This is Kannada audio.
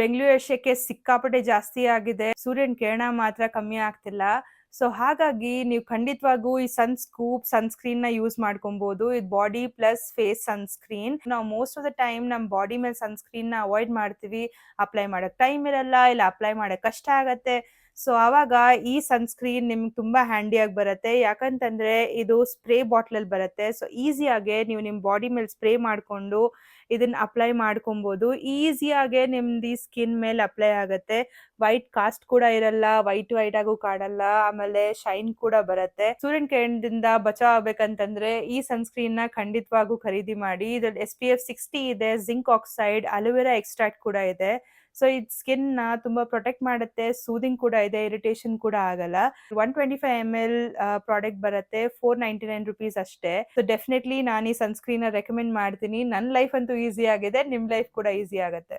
ಬೆಂಗಳೂರು ಏಷ್ಯಾಕ್ಕೆ ಸಿಕ್ಕಾಪಟ್ಟೆ ಜಾಸ್ತಿ ಆಗಿದೆ. ಸೂರ್ಯನ ಕಿರಣ ಮಾತ್ರ ಕಮ್ಮಿ ಆಗ್ತಿಲ್ಲ. ಸೊ ಹಾಗಾಗಿ ನೀವು ಖಂಡಿತವಾಗೂ ಈ ಸನ್ಸ್ಕ್ರೀನ್ ನ ಯೂಸ್ ಮಾಡ್ಕೊಬಹುದು. ಇದು ಬಾಡಿ ಪ್ಲಸ್ ಫೇಸ್ ಸನ್ಸ್ಕ್ರೀನ್. ನಾವು ಮೋಸ್ಟ್ ಆಫ್ ದ ಟೈಮ್ ನಮ್ ಬಾಡಿ ಮೇಲೆ ಸನ್ಸ್ಕ್ರೀನ್ ನ ಅವಾಯ್ಡ್ ಮಾಡ್ತೀವಿ. ಅಪ್ಲೈ ಮಾಡಕ್ ಟೈಮ್ ಇರಲ್ಲ, ಇಲ್ಲ ಅಪ್ಲೈ ಮಾಡಕ್ ಕಷ್ಟ ಆಗತ್ತೆ. ಸೊ ಅವಾಗ ಈ ಸನ್ಸ್ಕ್ರೀನ್ ನಿಮ್ಗೆ ತುಂಬಾ ಹ್ಯಾಂಡಿ ಆಗಿ ಬರುತ್ತೆ. ಯಾಕಂತಂದ್ರೆ ಇದು ಸ್ಪ್ರೇ ಬಾಟ್ಲ್ ಅಲ್ಲಿ ಬರುತ್ತೆ. ಸೊ ಈಸಿಯಾಗೆ ನೀವು ನಿಮ್ ಬಾಡಿ ಮೇಲೆ ಸ್ಪ್ರೇ ಮಾಡ್ಕೊಂಡು ಇದನ್ನ ಅಪ್ಲೈ ಮಾಡ್ಕೊಬಹುದು. ಈಸಿಯಾಗೆ ನಿಮ್ದು ಸ್ಕಿನ್ ಮೇಲೆ ಅಪ್ಲೈ ಆಗತ್ತೆ. ವೈಟ್ ಕಾಸ್ಟ್ ಕೂಡ ಇರಲ್ಲ, ವೈಟ್ ಆಗು ಕಾಣಲ್ಲ, ಆಮೇಲೆ ಶೈನ್ ಕೂಡ ಬರುತ್ತೆ. ಸೂರ್ಯನ ಕಿರಣದಿಂದ ಬಚಾವ್ ಆಗ್ಬೇಕಂತಂದ್ರೆ ಈ ಸನ್ಸ್ಕ್ರೀನ್ ನ ಖಂಡಿತವಾಗೂ ಖರೀದಿ ಮಾಡಿ. ಇದ್ರಲ್ಲಿ SPF 60 ಇದೆ, ಜಿಂಕ್ ಆಕ್ಸೈಡ್, ಅಲೋವೆರಾ ಎಕ್ಸ್ಟ್ರಾಕ್ಟ್ ಕೂಡ ಇದೆ. ಸೊ ಇದು ಸ್ಕಿನ್ ನ ತುಂಬಾ ಪ್ರೊಟೆಕ್ಟ್ ಮಾಡುತ್ತೆ, ಸೂದಿಂಗ್ ಕೂಡ ಇದೆ, ಇರಿಟೇಷನ್ ಕೂಡ ಆಗಲ್ಲ. 125 ml ಪ್ರಾಡಕ್ಟ್ ಬರುತ್ತೆ, 499 rupees ಅಷ್ಟೇ. ಸೊ ಡೆಫಿನೆಟ್ಲಿ ನಾನು ಈ ಸನ್ಸ್ಕ್ರೀನ್ ನ ರೆಕಮೆಂಡ್ ಮಾಡ್ತೀನಿ. ನನ್ನ ಲೈಫ್ ಅಂತೂ ಈಸಿ ಆಗಿದೆ, ನಿಮ್ ಲೈಫ್ ಕೂಡ ಈಸಿ ಆಗುತ್ತೆ.